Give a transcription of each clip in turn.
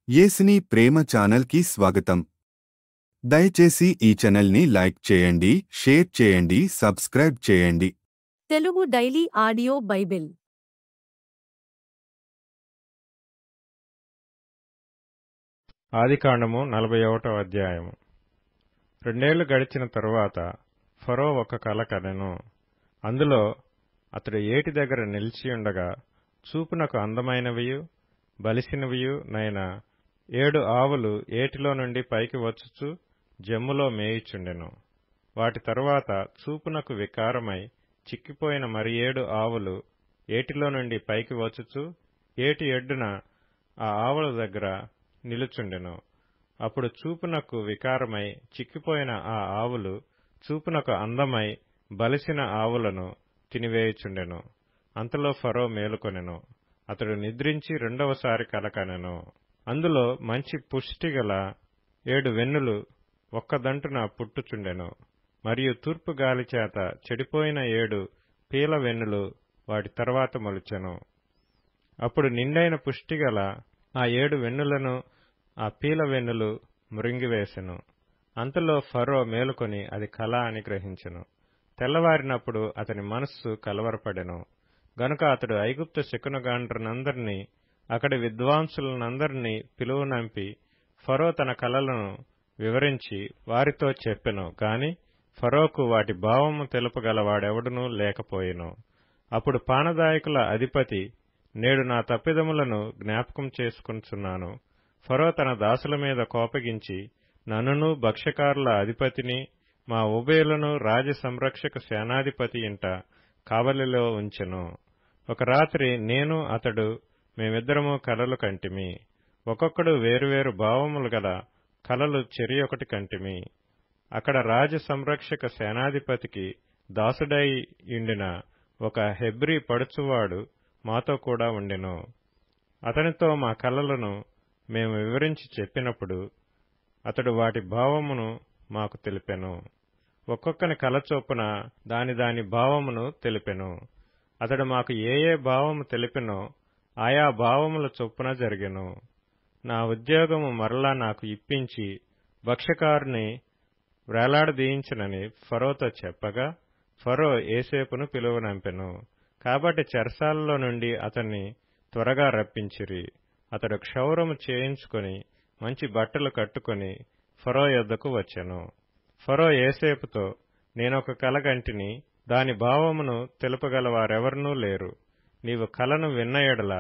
యేసుని ప్రేమ ఛానల్కి స్వాగతం. దయచేసి ఈ ఛానల్ని లైక్ చేయండి, షేర్ చేయండి, సబ్స్క్రైబ్ చేయండి. తెలుగు డైలీ ఆడియో బైబిల్ ఆదికాండము 41వ అధ్యాయము. 2 ఏళ్లు గడిచిన తరువాత ఫరో ఒక కల కనెను. అందులో అతడు ఏటి దగ్గర నిలిచియుండగా చూపునకు అందమైనవియు బలిసినవియు నైన 7 ఆవులు ఏటిలో నుండి పైకి వచ్చుచు జమ్ములో మేయుచుండెను. వాటి తరువాత చూపునకు వికారమై చిక్కిపోయిన మరి 7 ఆవులు ఏటిలో నుండి పైకి వచ్చుచు ఏటి ఎడ్డున ఆ ఆవుల దగ్గర నిలుచుండెను. అప్పుడు చూపునకు వికారమై చిక్కిపోయిన ఆ ఆవులు చూపునకు అందమై బలిసిన ఆవులను తినివేయుచుండెను. అంతలో ఫరో మేలుకొనెను. అతడు నిద్రించి రెండవసారి కలకనెను. అందులో మంచి పుష్టిగల 7 వెన్నులు ఒక్కదంటున పుట్టుచుండెను. మరియు తూర్పు గాలి చేత చెడిపోయిన 7 పీల వెన్నులు వాటి తర్వాత మొలిచెను. అప్పుడు నిండైన పుష్టిగల ఆ 7 వెన్నులను ఆ పీల వెన్నులు మృంగివేసెను. అంతలో ఫరో మేలుకొని అది కల అని గ్రహించెను. తెల్లవారినప్పుడు అతని మనస్సు కలవరపడెను. గనుక అతడు ఐగుప్తు శకునగాండ్రనందరినీ అక్కడి విద్వాంసులనందరినీ పిలువనంపి ఫరో తన కలలను వివరించి వారితో చెప్పెను. కాని ఫరోకు వాటి భావము తెలుపగలవాడెవడునూ లేకపోయెను. అప్పుడు పానదాయకుల అధిపతి, నేడు నా తప్పిదములను జ్ఞాపకం చేసుకొనుచున్నాను. ఫరో తన దాసుల మీద కోపగించి నన్నును భక్ష్యకారుల అధిపతిని మా ఉభయులను రాజ సంరక్షక సేనాధిపతి ఇంట కావలిలో ఉంచెను. ఒక రాత్రి నేను అతడు మేమిద్దరము కలలు కంటిమి. ఒక్కొక్కడు వేరువేరు భావములు గల కలలు చెరియొకటి కంటిమి. అక్కడ రాజ సంరక్షక సేనాధిపతికి దాసుడై యుండిన ఒక హెబ్రీ పడుచువాడు మాతో కూడా ఉండెను. అతనితో మా కలలను మేము వివరించి చెప్పినప్పుడు అతడు వాటి భావమును మాకు తెలిపెను. ఒక్కొక్కని కల చొప్పున దాని భావమును తెలిపెను. అతడు మాకు ఏ భావము తెలిపెనో ఆయా భావముల చొప్పున జరిగెను. నా ఉద్యోగము మరలా నాకు ఇప్పించి భక్ష్యకారుని వ్రేలాడదీయించనని ఫరోతో చెప్పగా ఫరో యోసేపును పిలువనంపెను. కాబట్టి చెరసాలలో నుండి అతన్ని త్వరగా రప్పించిరి. అతడు క్షౌరము చేయించుకొని మంచి బట్టలు కట్టుకొని ఫరో యొద్దకు వచ్చెను. ఫరో యోసేపుతో, నేనొక కల కంటిని, దాని భావమును తెలుపగలవారెవరనూ లేరు. నీవు కలను విన్న ఎడల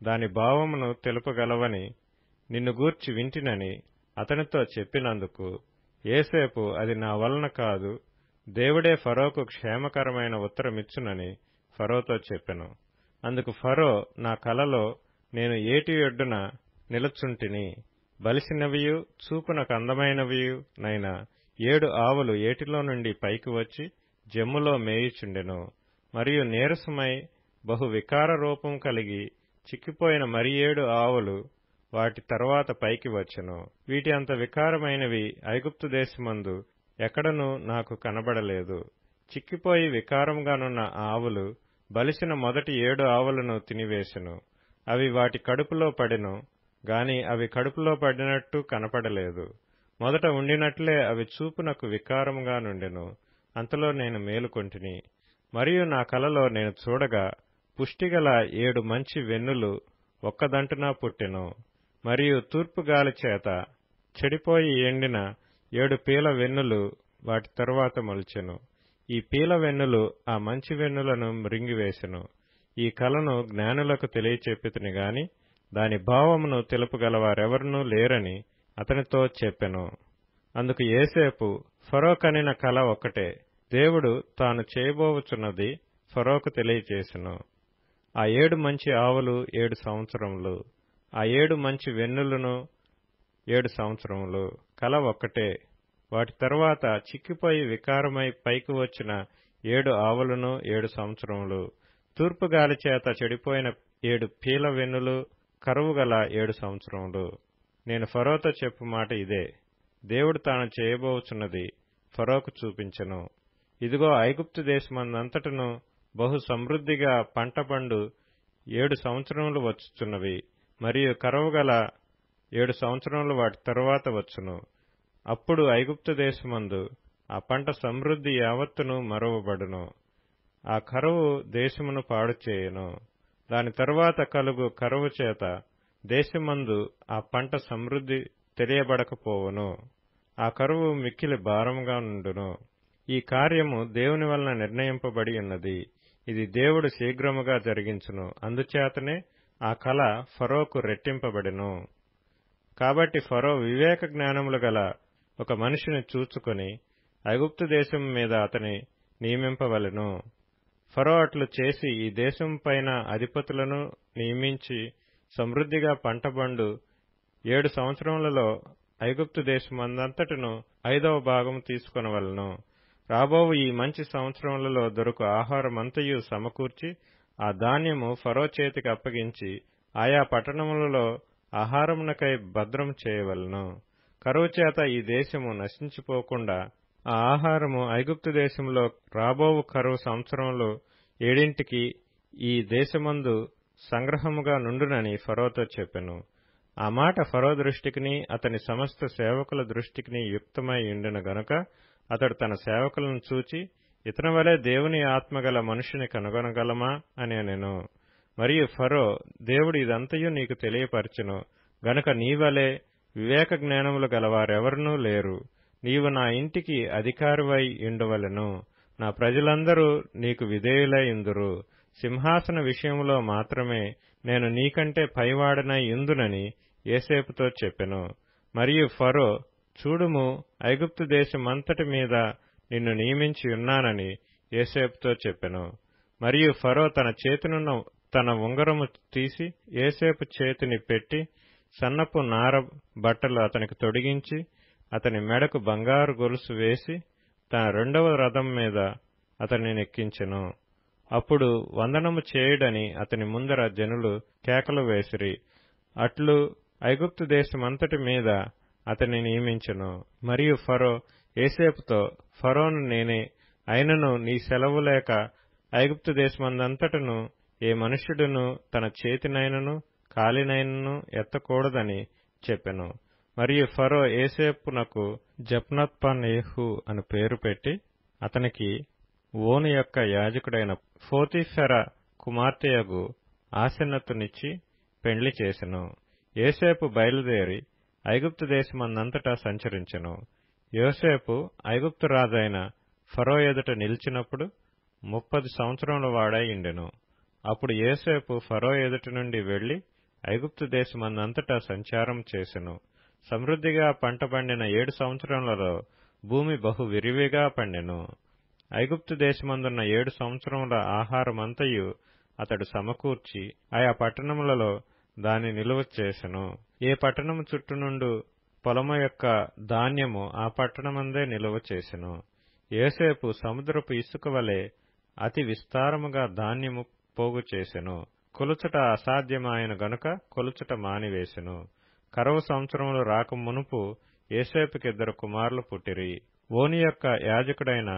దాని భావమును తెలుపగలవని నిన్ను గూర్చి వింటినని అతనితో చెప్పినందుకు యోసేపు, అది నా వలన కాదు, దేవుడే ఫరోకు క్షేమకరమైన ఉత్తరమిచ్చునని ఫరోతో చెప్పెను. అందుకు ఫరో, నా కలలో నేను ఏటి ఒడ్డున నిలుచుంటిని. బలిసినవియు చూపునకు అందమైనవియు నైన 7 ఆవులు ఏటిలో నుండి పైకి వచ్చి జమ్ములో మేయుచుండెను. మరియు నీరసమై బహు వికార రూపం కలిగి చిక్కిపోయిన మరి 7 ఆవులు వాటి తరువాత పైకి వచ్చెను. వీటి అంత వికారమైనవి ఐగుప్తు దేశమందు ఎక్కడనూ నాకు కనబడలేదు. చిక్కిపోయి వికారంగానున్న ఆవులు బలిసిన మొదటి 7 ఆవులను తినివేశెను. అవి వాటి కడుపులో పడెను గాని అవి కడుపులో పడినట్టు కనపడలేదు. మొదట ఉండినట్లే అవి చూపునకు వికారముగా నుండెను. అంతలో నేను మేలుకొంటిని. మరియు నా కలలో నేను చూడగా పుష్టిగల 7 మంచి వెన్నులు ఒక్కదంటున పుట్టెను. మరియు తూర్పు గాలి చేత చెడిపోయి ఎండిన 7 పీల వెన్నులు వాటి తరువాత మొలిచెను. ఈ పీల వెన్నులు ఆ మంచి వెన్నులను మృంగివేసెను. ఈ కలను జ్ఞానులకు తెలియచెప్పితిని గాని దాని భావమును తెలుపగలవారెవరనూ లేరని అతనితో చెప్పెను. అందుకు యోసేపు, ఫరో కనిన కల ఒక్కటే, దేవుడు తాను చేయబోవుచున్నది ఫరోకు తెలియచేసెను. ఆ 7 మంచి ఆవులు 7 సంవత్సరములు, ఆ 7 మంచి వెన్నులను 7 సంవత్సరములు, కల ఒక్కటే. వాటి తరువాత చిక్కిపోయి వికారమై పైకి వచ్చిన 7 ఆవులను 7 సంవత్సరములు, తూర్పు గాలి చేత చెడిపోయిన 7 పీల వెన్నులు, కరువుగల 7 సంవత్సరములు. నేను ఫరోతో చెప్పు మాట ఇదే, దేవుడు తాను చేయబోచున్నది ఫరోకు చూపించెను. ఇదిగో, ఐగుప్తు దేశమందంతటను బహు సమృద్ధిగా పంట పండు 7 సంవత్సరములు వచ్చుచున్నవి. మరియు కరువుగల 7 సంవత్సరములు వాటి తరువాత వచ్చును. అప్పుడు ఐగుప్తు దేశమందు ఆ పంట సమృద్ధి యావత్తును మరువబడును. ఆ కరువు దేశమును పాడు చేయును. దాని తరువాత కలుగు కరువు చేత దేశమందు ఆ పంట సమృద్ధి తెలియబడకపోవును. ఆ కరువు మిక్కిలి భారముగా నుండును. ఈ కార్యము దేవుని వలన నిర్ణయింపబడి ఉన్నది. ఇది దేవుడు శీఘ్రముగా జరిగించును. అందుచేతనే ఆ కల ఫరోకు రెట్టింపబడెను. కాబట్టి ఫరో వివేక జ్ఞానములు గల ఒక మనిషిని చూచుకొని ఐగుప్తు దేశం మీద అతని నియమింపవలెను. ఫరో అట్లు చేసి ఈ దేశం పైన అధిపతులను నియమించి సమృద్ధిగా పంటబండు 7 సంవత్సరములలో ఐగుప్తు దేశమందంతటను 5వ భాగము తీసుకొనవలెను. రాబోవు ఈ మంచి సంవత్సరములలో దొరకు ఆహారమంతయు సమకూర్చి ఆ ధాన్యము ఫరో చేతికి అప్పగించి ఆయా పట్టణములలో ఆహారమునకై భద్రం చేయవలెను. కరువు చేత ఈ దేశము నశించిపోకుండా ఆ ఆహారము ఐగుప్తు దేశంలో రాబోవు కరువు సంవత్సరములు 7 ఈ దేశమందు సంగ్రహముగా నుండునని ఫరోతో చెప్పెను. ఆ మాట ఫరో దృష్టికిని అతని సమస్త సేవకుల దృష్టికిని యుక్తమై ఉండిన గనుక అతడు తన సేవకులను చూచి, ఇతని వలె దేవుని ఆత్మగల మనుషుని కనుగొనగలమా అని అనెను. మరియు ఫరో, దేవుడు ఇదంతయు నీకు తెలియపరచును గనుక నీవలే వివేక జ్ఞానములు గలవారెవరనూ లేరు. నీవు నా ఇంటికి అధికారివై ఉండవలెను. నా ప్రజలందరూ నీకు విధేయులై యుందురు. సింహాసన విషయములో మాత్రమే నేను నీకంటే పైవాడనై యుందునని యోసేపుతో చెప్పెను. మరియు ఫరో, చూడుము, ఐగుప్తు దేశమంతటి మీద నిన్ను నియమించి ఉన్నానని యోసేపుతో చెప్పెను. మరియు ఫరో తన చేతినున్న తన ఉంగరము తీసి యోసేపు చేతిని పెట్టి సన్నపు నార బట్టలు అతనికి తొడిగించి అతని మెడకు బంగారు గొలుసు వేసి తన 2వ రథం మీద అతన్ని నెక్కించెను. అప్పుడు వందనము చేయుడని అతని ముందర జనులు కేకలు వేసిరి. అట్లు ఐగుప్తు దేశమంతటి మీద అతన్ని నియమించెను. మరియు ఫరో యోసేపుతో, ఫరోను నేనే, అయినను నీ సెలవు లేక ఐగుప్తు దేశమందంతటను ఏ మనుష్యుడును తన చేతినైనను కాలినైనను ఎత్తకూడదని చెప్పెను. మరియు ఫరో యోసేపునకు జప్నత్పనేహు అని పేరు పెట్టి అతనికి ఓను యొక్క యాజకుడైన పోతీఫెర కుమార్తెయగు ఆసెనతునిచ్చి పెండ్లి చేసెను. యోసేపు బయలుదేరి ఐగుప్తు దేశమందంతటా సంచరించెను. యోసేపు ఐగుప్తు రాజైన ఫరో ఎదుట నిలిచినప్పుడు 30 సంవత్సరముల వాడై ఉండెను. అప్పుడు యోసేపు ఫరో ఎదుట నుండి వెళ్లి ఐగుప్తు దేశమందంతటా సంచారం చేసెను. సమృద్ధిగా పంట పండిన 7 సంవత్సరములలో భూమి బహు విరివిగా పండెను. ఐగుప్తు దేశమందున్న 7 సంవత్సరముల ఆహారమంతయు అతడు సమకూర్చి ఆయా పట్టణములలో దాని నిలువ చేసెను. ఏ పట్టణము చుట్టూ నుండు పొలము యొక్క ధాన్యము ఆ పట్టణమందే నిలువ చేసెను. యోసేపు సముద్రపు ఇసుక వలె అతి విస్తారముగా ధాన్యము పోగు చేసెను. కొలుచుట అసాధ్యమాయన గనుక కొలుచుట మానివేసెను. కరువు సంవత్సరములు రాక మునుపు యోసేపుకిద్దరు కుమారులు పుట్టిరి. ఓని యొక్క యాజకుడైన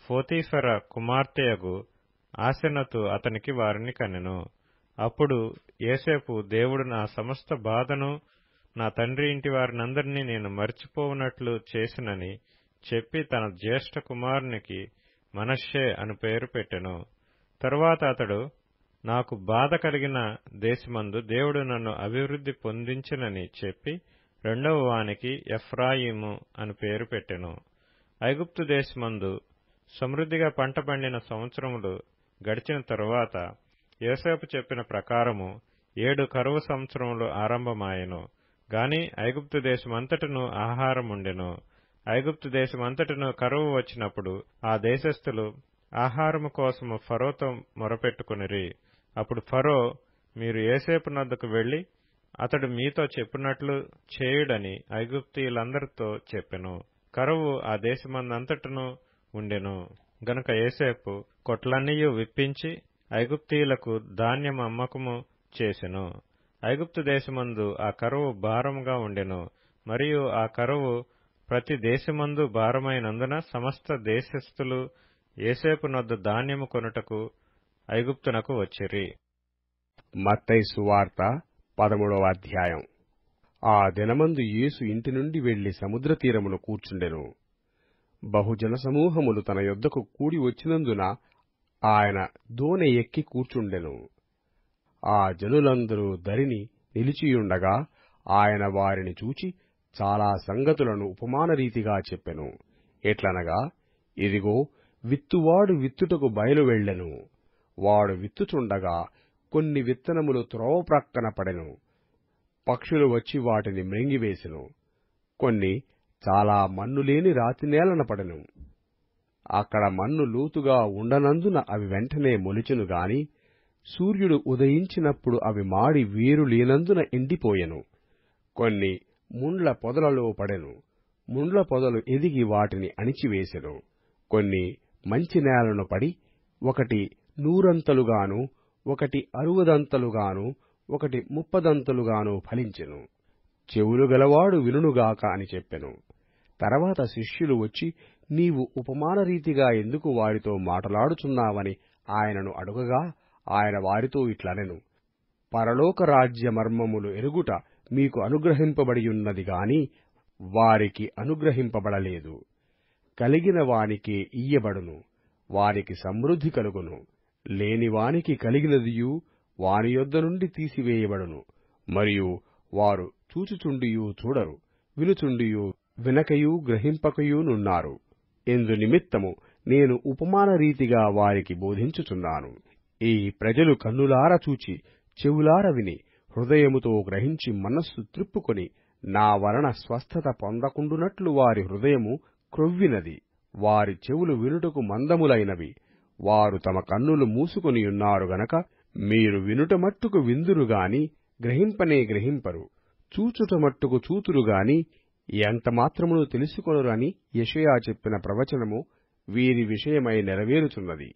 పోతీఫెర కుమార్తెయగు ఆసెనతు అతనికి వారిని కనెను. అప్పుడు యోసేపు, దేవుడు నా సమస్త బాధను నా తండ్రి ఇంటి వారినందరినీ నేను మర్చిపోవునట్లు చేసినని చెప్పి తన జ్యేష్ఠ కుమారునికి మనష్షే అని పేరు పెట్టెను. తరువాత అతడు, నాకు బాధ కలిగిన దేశమందు దేవుడు నన్ను అభివృద్ధి పొందించినని చెప్పి 2వ వానికి ఎఫ్రాయిము అని పేరు పెట్టెను. ఐగుప్తు దేశమందు సమృద్ధిగా పంట పండిన సంవత్సరములు గడిచిన తరువాత యోసేపు చెప్పిన ప్రకారము 7 కరువు సంవత్సరములు ఆరంభమాయెను. గాని ఐగుప్తు దేశమంతటను ఆహారముండెను. ఐగుప్తు దేశమంతటను కరువు వచ్చినప్పుడు ఆ దేశస్థులు ఆహారము కోసము ఫరోతో మొరపెట్టుకొనిరి. అప్పుడు ఫరో, మీరు యోసేపు నద్దకు వెళ్లి అతడు మీతో చెప్పినట్లు చేయుడని ఐగుప్తీయులందరితో చెప్పెను. కరువు ఆ దేశమందంతటను ఉండెను గనుక యోసేపు కొట్లన్నీయు విప్పించి ఐగుప్తీయులకు ధాన్యము అమ్మకము చేసెను. ఐగుప్తు దేశమందు ఆ కరువు భారముగా ఉండెను. మరియు ఆ కరువు ప్రతి దేశమందు భారమైనందున సమస్త దేశస్థులు యోసేపు నొద్ద ధాన్యము కొనుటకు ఐగుప్తునకు వచ్చిరి. మత్తయి సువార్త 13వ అధ్యాయం. ఆ దినమందు యేసు ఇంటి నుండి వెళ్లి సముద్ర తీరమున కూర్చుండెను. బహుజన సమూహములు తన యొద్దకు కూడి వచ్చినందున ఆయన దోణి ఎక్కి కూర్చుండెను. ఆ జనులందరూ దరిని నిలిచియుండగా ఆయన వారిని చూచి చాలా సంగతులను ఉపమానరీతిగా చెప్పెను. ఎట్లనగా, ఇదిగో, విత్తువాడు విత్తుటకు బయలు వెళ్ళెను. వాడు విత్తుచుండగా కొన్ని విత్తనములు త్రోవ ప్రక్కన పడెను. పక్షులు వచ్చి వాటిని మ్రింగివేసెను. కొన్ని చాలా మన్నులేని రాతినేలన పడెను. అక్కడ మన్ను లోతుగా ఉండనందున అవి వెంటనే మొలిచెను గాని, సూర్యుడు ఉదయించినప్పుడు అవి మాడి వేరు లేనందున ఎండిపోయెను. కొన్ని ముండ్ల పొదలలో పడెను. ముండ్ల పొదలు ఎదిగి వాటిని అణిచివేసెను. కొన్ని మంచి నేలను పడి, ఒకటి 100 ఒకటి 60 ఒకటి 30 ఫలించెను. చెవులు గలవాడు వినుగాక అని చెప్పెను. తర్వాత శిష్యులు వచ్చి, నీవు ఉపమానరీతిగా ఎందుకు వారితో మాటలాడుచున్నావని ఆయనను అడుగగా, ఆయన వారితో ఇట్లనెను, పరలోక రాజ్య మర్మములు ఎరుగుట మీకు అనుగ్రహింపబడియున్నది గాని వారికి అనుగ్రహింపబడలేదు. కలిగిన వానికే ఇయ్యబడును, వానికి సమృద్ధి కలుగును. లేనివానికి కలిగినదియు వాని యొద్ద నుండి తీసివేయబడును. మరియు వారు చూచుచుండియు చూడరు, వినుచుండియు వినకయు గ్రహింపకయునున్నారు. ఇందు నిమిత్తము నేను ఉపమానరీతిగా వారికి బోధించుచున్నాను. ఈ ప్రజలు కన్నులార చూచి, చెవులార విని, హృదయముతో గ్రహించి మనస్సు త్రిప్పుకొని నా వలన స్వస్థత పొందకుండునట్లు వారి హృదయము క్రొవ్వినది. వారి చెవులు వినుటకు మందములైనవి. వారు తమ కన్నులు మూసుకొనియున్నారు గనక మీరు వినుట మట్టుకు విందురుగాని గ్రహింపనే గ్రహింపరు, చూచుట మట్టుకు చూతురుగాని ఎంతమాత్రమును తెలుసుకొనురని యెషయా చెప్పిన ప్రవచనము వీరి విషయమై నెరవేరుచున్నది.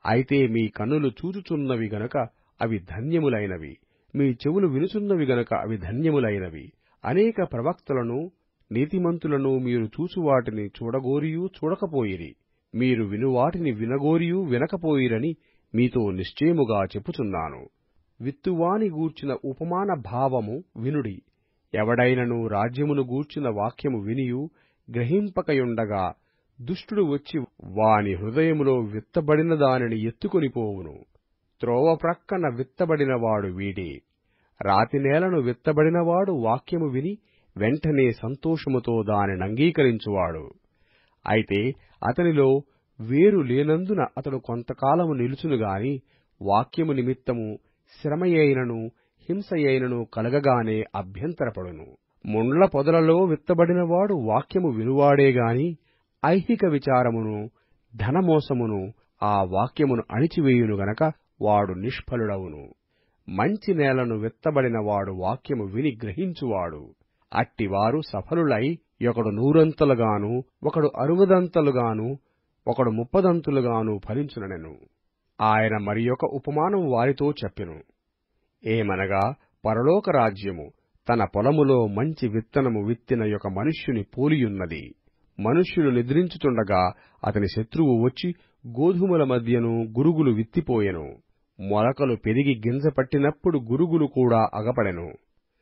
అయితే మీ కన్నులు చూచుచున్నవి గనుక అవి ధన్యములైనవి, మీ చెవులు వినుచున్నవి గనుక అవి ధన్యములైనవి. అనేక ప్రవక్తలను, నీతిమంతులను మీరు చూచువాటిని చూడగోరియూ చూడకపోయిరి, మీరు వినువాటిని వినగోరియూ వినకపోయిరని మీతో నిశ్చయముగా చెప్పుచున్నాను. విత్తువాని గూర్చిన ఉపమాన భావము వినుడి. ఎవడైనను రాజ్యమును గూర్చిన వాక్యము వినియు గ్రహింపకయుండగా దుష్టుడు వచ్చి వాని హృదయములో విత్తబడిన దానిని ఎత్తుకొనిపోవును. త్రోవ ప్రక్కన విత్తబడినవాడు వీడే. రాతినేలను విత్తబడినవాడు వాక్యము విని వెంటనే సంతోషముతో దానినంగీకరించువాడు. అయితే అతనిలో వేరు లేనందున అతడు కొంతకాలము నిలుచునుగాని వాక్యము నిమిత్తము శ్రమయైనను హింసయైనను కలగగానే అభ్యంతరపడును. ముండ్ల పొదలలో విత్తబడినవాడు వాక్యము వినువాడేగాని ఐహిక విచారమును ధనమోసమును ఆ వాక్యమును అణిచివేయును గనక వాడు నిష్ఫలుడవును. మంచి నేలను విత్తబడినవాడు వాక్యము విని గ్రహించువాడు. అట్టివారు సఫలులై ఒకడు 100 ఒకడు 60 ఒకడు 30 ఫలించుననెను. ఆయన మరియొక ఉపమానం వారితో చెప్పెను. ఏమనగా, పరలోక రాజ్యము తన పొలములో మంచి విత్తనము విత్తిన ఒక మనుష్యుని పోలియున్నది. మనుష్యుడు నిద్రించుచుండగా అతని శత్రువు వచ్చి గోధుమల మధ్యను గురుగులు విత్తిపోయెను. మొలకలు పెరిగి గింజ పట్టినప్పుడు గురుగులు కూడా అగపడెను.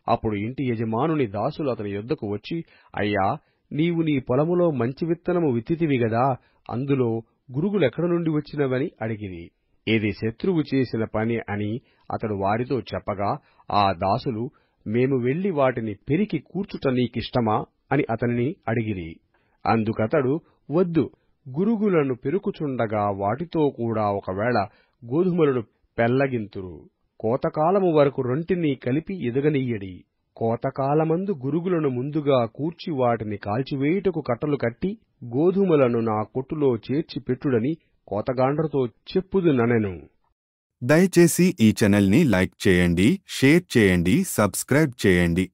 అప్పుడు ఇంటి యజమానుని దాసులు అతని యొద్దకు వచ్చి, అయ్యా, నీవు నీ పొలములో మంచి విత్తనము విత్తితివి గదా, అందులో గురుగులెక్కడ నుండి వచ్చినవని అడిగిరి. ఇది శత్రువు చేసిన పని అని అతడు వారితో చెప్పగా, ఆ దాసులు, మేము వెళ్లి వాటిని పెరికి కూర్చుట నీకిష్టమా అని అతనిని అడిగిరి. అందుకతడు, వద్దు, గురుగులను పెరుకుచుండగా వాటితో కూడా ఒకవేళ గోధుమలను పెల్లగింతురు. కోతకాలము వరకు రొంటిని కలిపి ఎదగనియ్యడి. కోతకాలమందు గురుగులను ముందుగా కూర్చి వాటిని కాల్చివేయుటకు కట్టలు కట్టి గోధుమలను నా కొట్టులో చేర్చి పెట్టుడని కోతగాండ్రతో చెప్పుదుననెను. దయచేసి ఈ ఛానల్ని లైక్ చేయండి, షేర్ చేయండి, సబ్స్క్రైబ్ చేయండి.